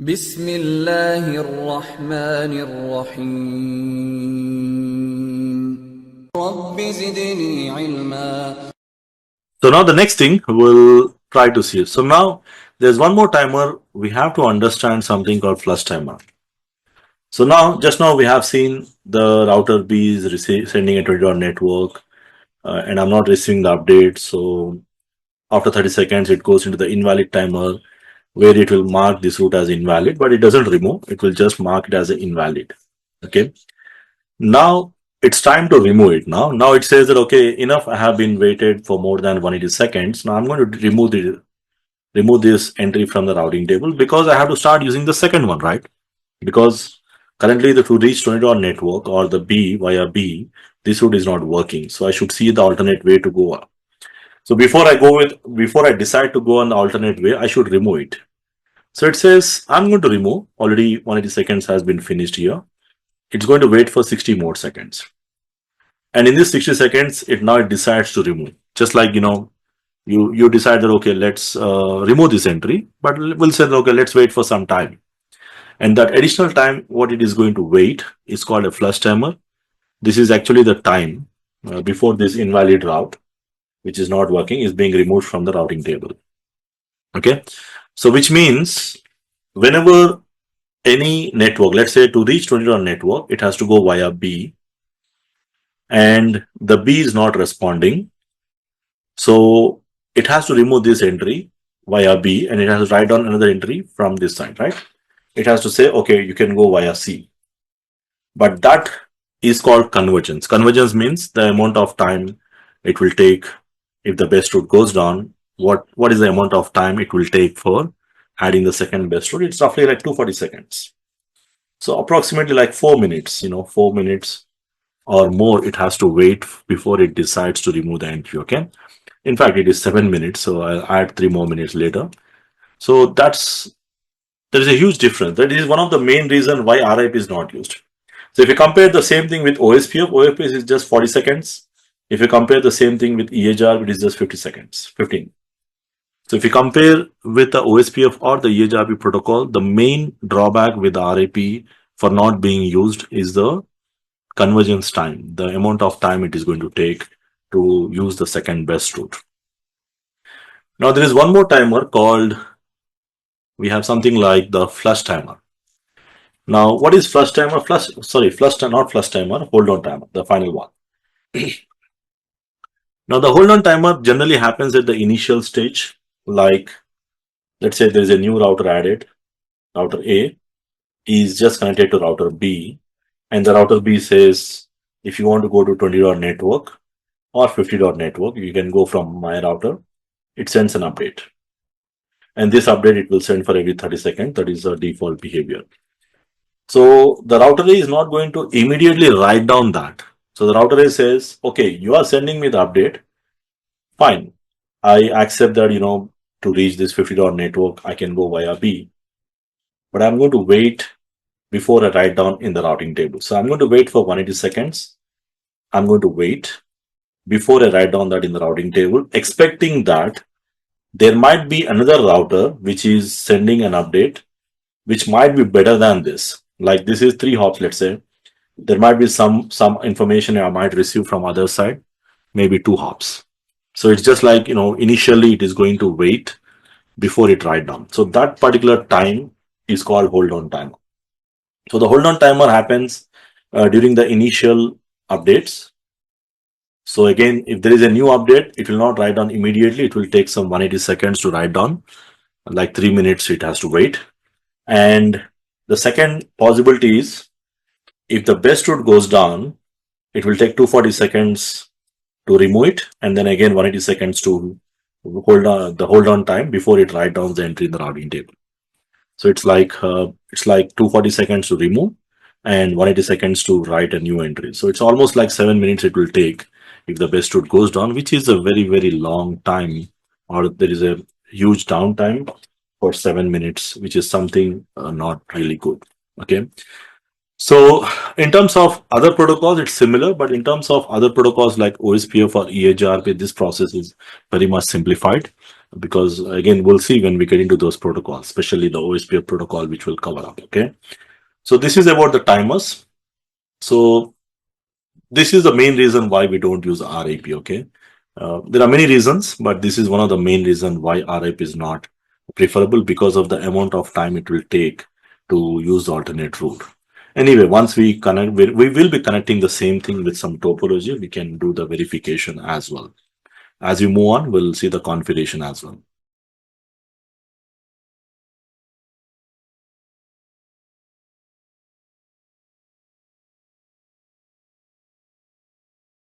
بسم الله الرحمن الرحيم رب زدني علما. So now the next thing we'll try to see. So now there's one more timer. We have to understand something called flush timer. So now, just now we have seen the router B is sending a 20 network, and I'm not receiving the update. So after 30 seconds, it goes into the invalid timer where it will mark this route as invalid, but it doesn't remove. It will just mark it as an invalid. Okay. Now it's time to remove it. Now it says that okay, enough. I have been waited for more than 180 seconds. Now I'm going to remove this entry from the routing table because I have to start using the second one, right? Because currently the to reach 20 network or the B via B, this route is not working. So I should see the alternate way to go. So before I decide to go on the alternate way, I should remove it. So it says I'm going to remove. Already 180 seconds has been finished here. It's going to wait for 60 more seconds. And in this 60 seconds, it decides to remove. Just like you decide that okay, let's remove this entry, but we'll say okay, let's wait for some time. And that additional time, what it is going to wait is called a flush timer. This is actually the time before this invalid route, which is not working, is being removed from the routing table. Okay. So which means whenever any network, let's say to reach 20 network, it has to go via B and the B is not responding. So it has to remove this entry via B and it has to write down another entry from this side, right? It has to say, okay, you can go via C. But that is called convergence. Convergence means the amount of time it will take if the best route goes down. What is the amount of time it will take for adding the second best route? It's roughly like 240 seconds. So approximately like 4 minutes, 4 minutes or more it has to wait before it decides to remove the entry, okay? In fact, it is 7 minutes, so I'll add 3 more minutes later. So there is a huge difference. That is one of the main reasons why RIP is not used. So if you compare the same thing with OSPF is just 40 seconds. If you compare the same thing with EHR, it is just 50 seconds, 15. So if you compare with the OSPF or the EHRP protocol, the main drawback with the RIP for not being used is the convergence time, the amount of time it is going to take to use the second best route. Now there is one more timer called, we have something like the flush timer. Now what is flush timer? Not flush timer, hold on timer, the final one. Now the hold on timer generally happens at the initial stage, like let's say there is a new router added, router A is just connected to router B, and the router B says, if you want to go to 20 network or 50 network, you can go from my router. It sends an update. And this update it will send for every 30 seconds. That is the default behavior. So the router A is not going to immediately write down that. So the router A says, okay, you are sending me the update. Fine. I accept that, to reach this 50 network, I can go via B. But I'm going to wait before I write down in the routing table. So I'm going to wait for 180 seconds. I'm going to wait before I write down that in the routing table, expecting that there might be another router which is sending an update, which might be better than this. Like this is 3 hops, let's say. There might be some information I might receive from other side, maybe 2 hops. So it's just like, initially it is going to wait before it write down. So that particular time is called hold on timer. So the hold on timer happens during the initial updates. So again, if there is a new update, it will not write down immediately. It will take some 180 seconds to write down. Like 3 minutes, it has to wait. And the second possibility is, if the best route goes down, it will take 240 seconds to remove it. And then again, 180 seconds to hold on time before it write down the entry in the routing table. So it's like 240 seconds to remove and 180 seconds to write a new entry. So it's almost like 7 minutes it will take if the best route goes down, which is a very, very long time, or there is a huge downtime for 7 minutes, which is something not really good. Okay. So in terms of other protocols, it's similar, but in terms of other protocols like OSPF or EHRP, this process is very much simplified. because again, we'll see when we get into those protocols, especially the OSPF protocol, which we'll cover up. Okay. So this is about the timers. So this is the main reason why we don't use RIP. Okay. There are many reasons, but this is one of the main reasons why RIP is not preferable, because of the amount of time it will take to use the alternate route. Anyway, once we connect, we will be connecting the same thing with some topology. We can do the verification as well. As we move on, we'll see the configuration as well.